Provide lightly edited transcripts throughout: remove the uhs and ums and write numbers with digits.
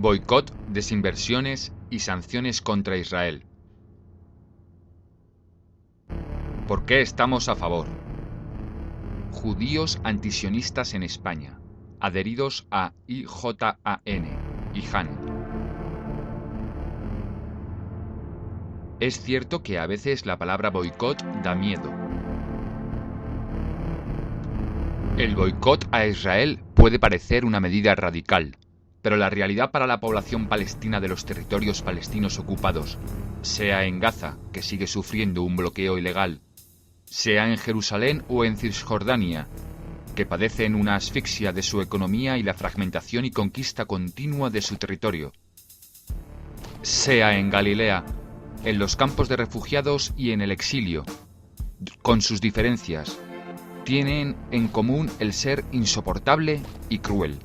Boicot, desinversiones y sanciones contra Israel. ¿Por qué estamos a favor? Judíos antisionistas en España, adheridos a IJAN. Es cierto que a veces la palabra boicot da miedo. El boicot a Israel puede parecer una medida radical, pero la realidad para la población palestina de los territorios palestinos ocupados, sea en Gaza, que sigue sufriendo un bloqueo ilegal, sea en Jerusalén o en Cisjordania, que padecen una asfixia de su economía y la fragmentación y conquista continua de su territorio, sea en Galilea, en los campos de refugiados y en el exilio, con sus diferencias, tienen en común el ser insoportable y cruel.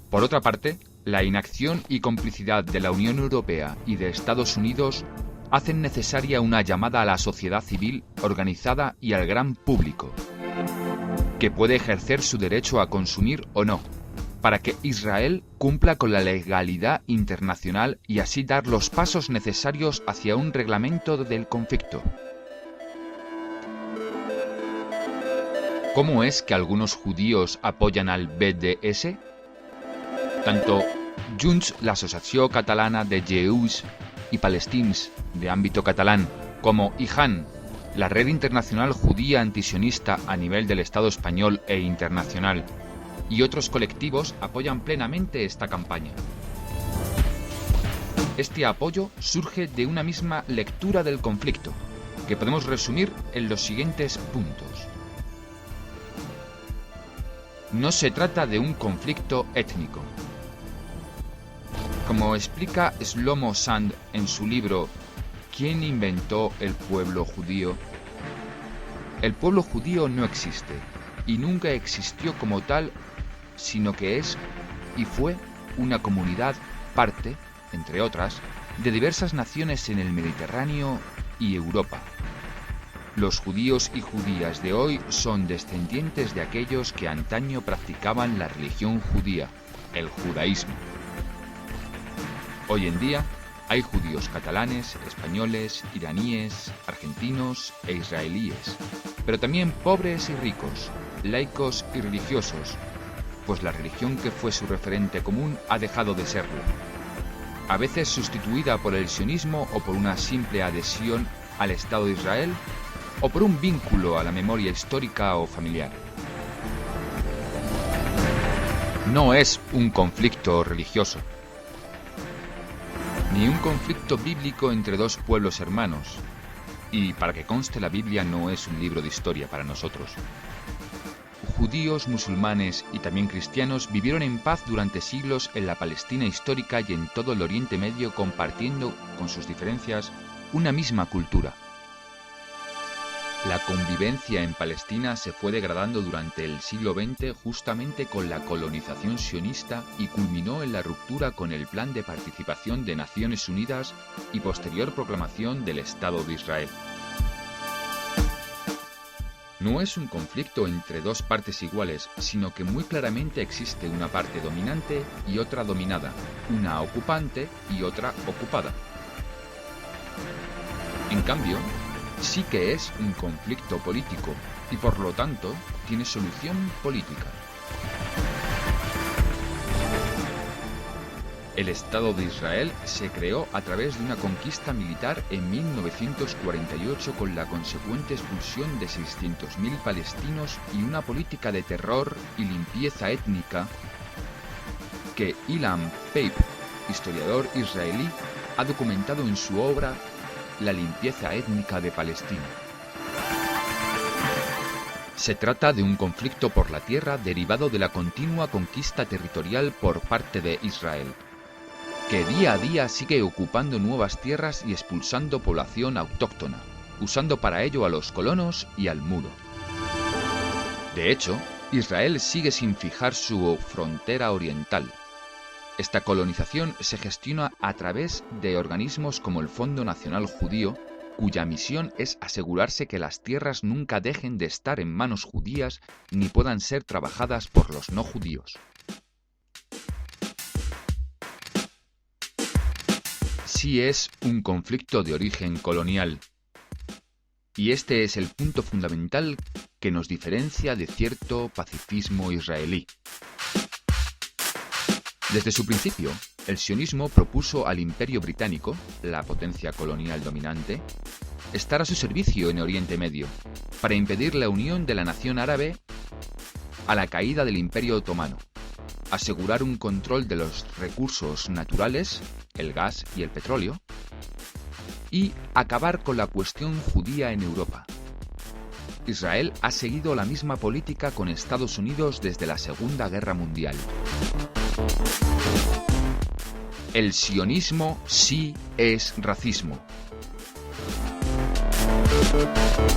Por otra parte, la inacción y complicidad de la Unión Europea y de Estados Unidos hacen necesaria una llamada a la sociedad civil organizada y al gran público, que puede ejercer su derecho a consumir o no, para que Israel cumpla con la legalidad internacional y así dar los pasos necesarios hacia un reglamento del conflicto. ¿Cómo es que algunos judíos apoyan al BDS? Tanto Junts, la Asociació Catalana de Jueus y Palestins de ámbito catalán, como IJAN, la Red Internacional Judía Antisionista a nivel del Estado español e internacional, y otros colectivos apoyan plenamente esta campaña. Este apoyo surge de una misma lectura del conflicto, que podemos resumir en los siguientes puntos. No se trata de un conflicto étnico. Como explica Shlomo Sand en su libro ¿Quién inventó el pueblo judío? El pueblo judío no existe, y nunca existió como tal, sino que es y fue una comunidad parte, entre otras, de diversas naciones en el Mediterráneo y Europa. Los judíos y judías de hoy son descendientes de aquellos que antaño practicaban la religión judía, el judaísmo. Hoy en día hay judíos catalanes, españoles, iraníes, argentinos e israelíes, pero también pobres y ricos, laicos y religiosos, pues la religión que fue su referente común ha dejado de serlo, a veces sustituida por el sionismo o por una simple adhesión al Estado de Israel o por un vínculo a la memoria histórica o familiar. No es un conflicto religioso, ni un conflicto bíblico entre dos pueblos hermanos, y para que conste, la Biblia no es un libro de historia para nosotros. Judíos, musulmanes y también cristianos vivieron en paz durante siglos en la Palestina histórica y en todo el Oriente Medio, compartiendo, con sus diferencias, una misma cultura. La convivencia en Palestina se fue degradando durante el siglo XX justamente con la colonización sionista y culminó en la ruptura con el Plan de Participación de Naciones Unidas y posterior proclamación del Estado de Israel. No es un conflicto entre dos partes iguales, sino que muy claramente existe una parte dominante y otra dominada, una ocupante y otra ocupada. En cambio, sí que es un conflicto político y por lo tanto tiene solución política. El Estado de Israel se creó a través de una conquista militar en 1948 con la consecuente expulsión de 600.000 palestinos y una política de terror y limpieza étnica que Ilan Pappe, historiador israelí, ha documentado en su obra La limpieza étnica de Palestina. Se trata de un conflicto por la tierra derivado de la continua conquista territorial por parte de Israel, que día a día sigue ocupando nuevas tierras y expulsando población autóctona, usando para ello a los colonos y al muro. De hecho, Israel sigue sin fijar su frontera oriental. Esta colonización se gestiona a través de organismos como el Fondo Nacional Judío, cuya misión es asegurarse que las tierras nunca dejen de estar en manos judías ni puedan ser trabajadas por los no judíos. sí es un conflicto de origen colonial. Y este es el punto fundamental que nos diferencia de cierto pacifismo israelí. Desde su principio, el sionismo propuso al Imperio Británico, la potencia colonial dominante, estar a su servicio en Oriente Medio, para impedir la unión de la nación árabe a la caída del Imperio Otomano, asegurar un control de los recursos naturales, el gas y el petróleo, y acabar con la cuestión judía en Europa. Israel ha seguido la misma política con Estados Unidos desde la Segunda Guerra Mundial. El sionismo sí es racismo.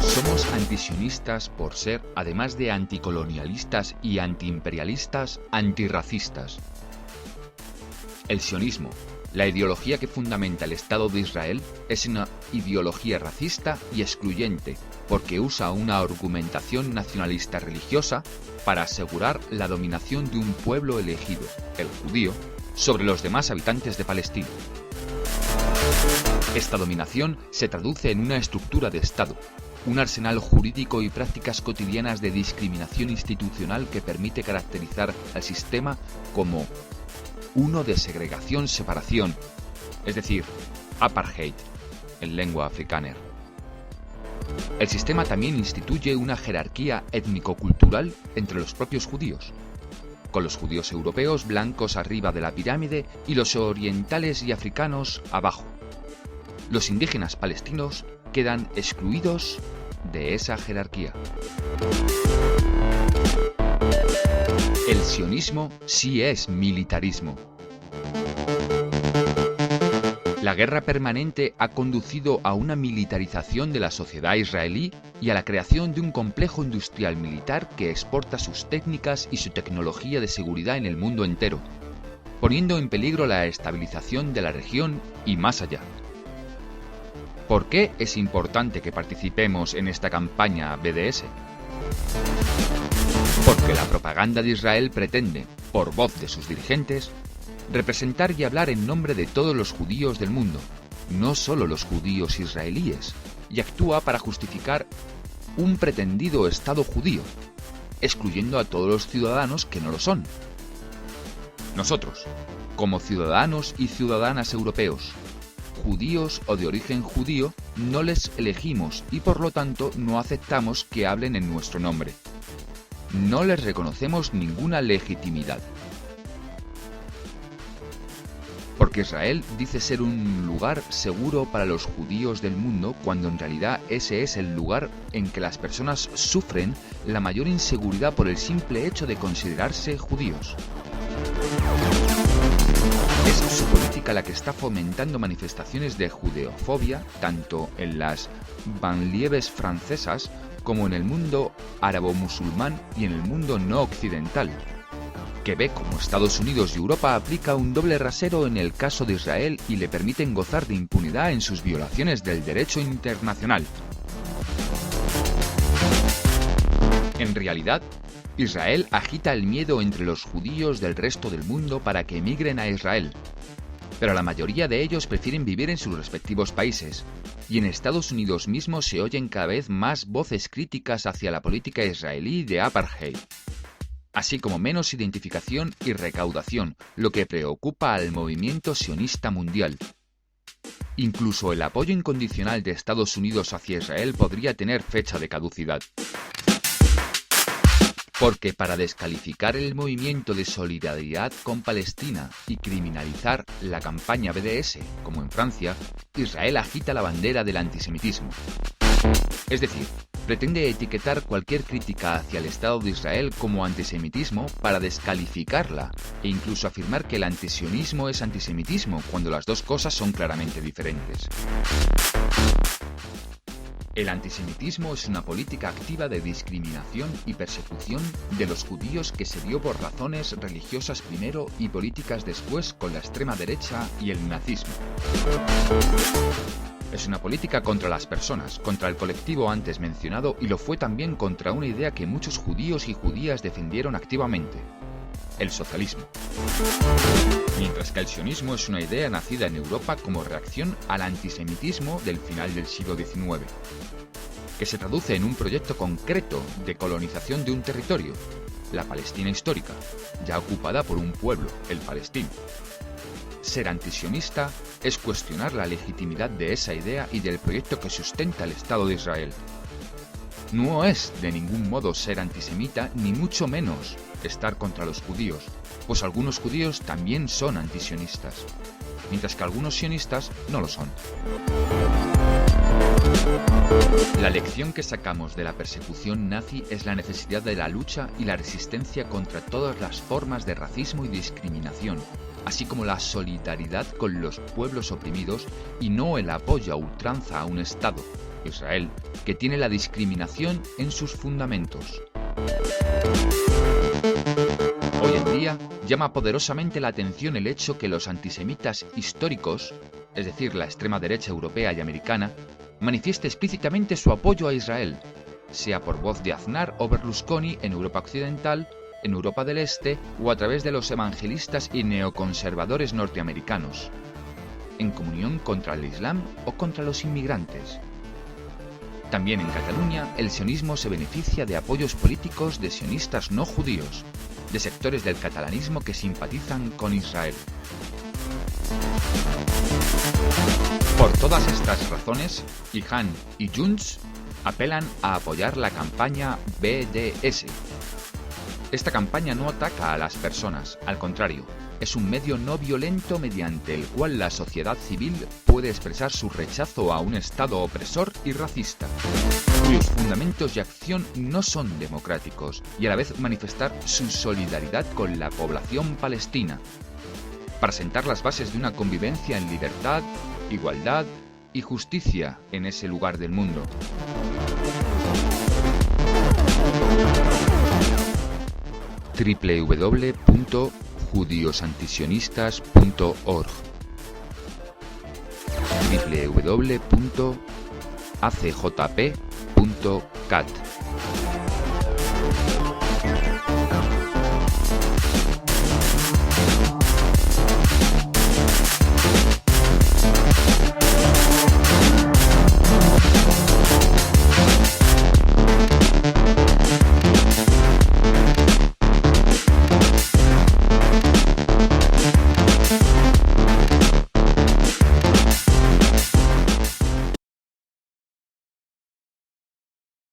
Somos antisionistas por ser, además de anticolonialistas y antiimperialistas, antirracistas. El sionismo, la ideología que fundamenta el Estado de Israel, es una ideología racista y excluyente, porque usa una argumentación nacionalista religiosa para asegurar la dominación de un pueblo elegido, el judío, sobre los demás habitantes de Palestina. Esta dominación se traduce en una estructura de Estado, un arsenal jurídico y prácticas cotidianas de discriminación institucional que permite caracterizar al sistema como uno de segregación-separación, es decir, apartheid, en lengua afrikáner. El sistema también instituye una jerarquía étnico-cultural entre los propios judíos, con los judíos europeos blancos arriba de la pirámide y los orientales y africanos abajo. Los indígenas palestinos quedan excluidos de esa jerarquía. El sionismo sí es militarismo. La guerra permanente ha conducido a una militarización de la sociedad israelí y a la creación de un complejo industrial militar que exporta sus técnicas y su tecnología de seguridad en el mundo entero, poniendo en peligro la estabilización de la región y más allá. ¿Por qué es importante que participemos en esta campaña BDS? Porque la propaganda de Israel pretende, por voz de sus dirigentes, representar y hablar en nombre de todos los judíos del mundo, no solo los judíos israelíes, y actúa para justificar un pretendido Estado judío, excluyendo a todos los ciudadanos que no lo son. Nosotros, como ciudadanos y ciudadanas europeos, judíos o de origen judío, no les elegimos y por lo tanto no aceptamos que hablen en nuestro nombre. No les reconocemos ninguna legitimidad. Porque Israel dice ser un lugar seguro para los judíos del mundo, cuando en realidad ese es el lugar en que las personas sufren la mayor inseguridad por el simple hecho de considerarse judíos. Es su política la que está fomentando manifestaciones de judeofobia, tanto en las banlieues francesas como en el mundo árabo-musulmán y en el mundo no occidental, que ve como Estados Unidos y Europa aplica un doble rasero en el caso de Israel y le permiten gozar de impunidad en sus violaciones del derecho internacional. En realidad, Israel agita el miedo entre los judíos del resto del mundo para que emigren a Israel, pero la mayoría de ellos prefieren vivir en sus respectivos países, y en Estados Unidos mismo se oyen cada vez más voces críticas hacia la política israelí de apartheid, así como menos identificación y recaudación, lo que preocupa al movimiento sionista mundial. Incluso el apoyo incondicional de Estados Unidos hacia Israel podría tener fecha de caducidad. Porque para descalificar el movimiento de solidaridad con Palestina y criminalizar la campaña BDS, como en Francia, Israel agita la bandera del antisemitismo. Es decir, pretende etiquetar cualquier crítica hacia el Estado de Israel como antisemitismo para descalificarla e incluso afirmar que el antisionismo es antisemitismo cuando las dos cosas son claramente diferentes. El antisemitismo es una política activa de discriminación y persecución de los judíos que se dio por razones religiosas primero y políticas después con la extrema derecha y el nazismo. Es una política contra las personas, contra el colectivo antes mencionado y lo fue también contra una idea que muchos judíos y judías defendieron activamente: el socialismo. Mientras que el sionismo es una idea nacida en Europa como reacción al antisemitismo del final del siglo XIX, que se traduce en un proyecto concreto de colonización de un territorio, la Palestina histórica, ya ocupada por un pueblo, el palestino. Ser antisionista es cuestionar la legitimidad de esa idea y del proyecto que sustenta el Estado de Israel. No es de ningún modo ser antisemita, ni mucho menos estar contra los judíos, pues algunos judíos también son antisionistas, mientras que algunos sionistas no lo son. La lección que sacamos de la persecución nazi es la necesidad de la lucha y la resistencia contra todas las formas de racismo y discriminación, así como la solidaridad con los pueblos oprimidos y no el apoyo a ultranza a un Estado, Israel, que tiene la discriminación en sus fundamentos. Hoy en día llama poderosamente la atención el hecho que los antisemitas históricos, es decir, la extrema derecha europea y americana, manifieste explícitamente su apoyo a Israel, sea por voz de Aznar o Berlusconi en Europa Occidental, en Europa del Este o a través de los evangelistas y neoconservadores norteamericanos, en comunión contra el Islam o contra los inmigrantes. También en Cataluña, el sionismo se beneficia de apoyos políticos de sionistas no judíos, de sectores del catalanismo que simpatizan con Israel. Por todas estas razones, IJAN y Junts apelan a apoyar la campaña BDS. Esta campaña no ataca a las personas, al contrario, es un medio no violento mediante el cual la sociedad civil puede expresar su rechazo a un Estado opresor y racista, cuyos fundamentos y acción no son democráticos, y a la vez manifestar su solidaridad con la población palestina, para sentar las bases de una convivencia en libertad, igualdad y justicia en ese lugar del mundo. www.judiosantisionistas.org www.acjp.cat